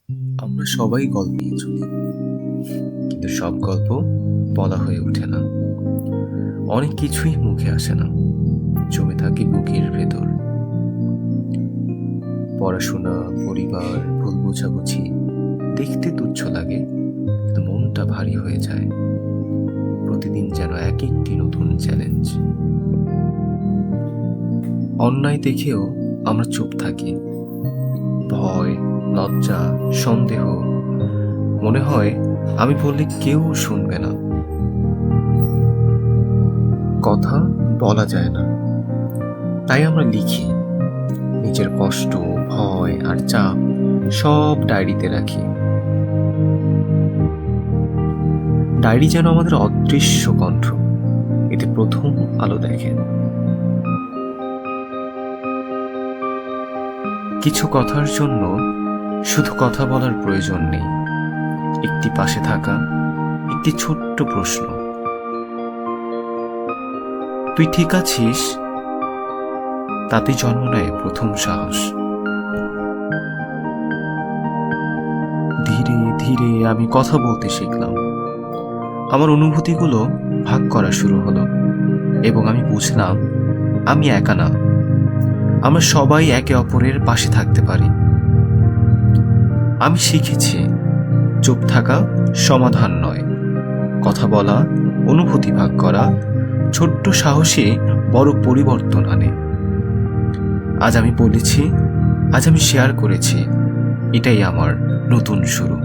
আমরা সবাই গল্প নিয়ে চলি, কিন্তু সব গল্প বলা হয়ে ওঠে না। অনেক কিছুই মুখে আসে না, জমে থাকে বুকের ভেতর। পড়াশোনা, পরিবার, ভুল বোঝাবুঝি দেখতে তুচ্ছ লাগে, কিন্তু মনটা ভারী হয়ে যায়। প্রতিদিন যেন এক একটি নতুন চ্যালেঞ্জ। অন্যায় দেখেও আমরা চুপ থাকি। ভয়, লজ্জা, সন্দেহ, মনে হয় আমি বললে কেউ শুনবে না। কথা বলা যায় না, তাই আমরা লিখি। নিজের কষ্ট, ভয় আর চাপ সব ডায়েরিতে রাখি। ডায়েরি যেন আমাদের অদৃশ্য কণ্ঠ, এতে প্রথম আলো দেখে। কিছু কথার জন্য শুধু কথা বলার প্রয়োজন নেই, একটি পাশে থাকা, একটি ছোট্ট প্রশ্ন, তুই ঠিক আছিস, তাতে জন্ম নেয় প্রথম সাহস। ধীরে ধীরে আমি কথা বলতে শিখলাম। আমার অনুভূতিগুলো ভাগ করা শুরু হলো, এবং আমি বুঝলাম আমি একা না, আমরা সবাই একে অপরের পাশে থাকতে পারি। আমি শিখেছি চুপ থাকা সমাধান নয়, কথা বলা, অনুভূতি ভাগ করা ছোট্ট সাহসে বড় পরিবর্তন আনে। আজ আমি বলেছি, আজ আমি শেয়ার করেছি, এটাই আমার নতুন শুরু।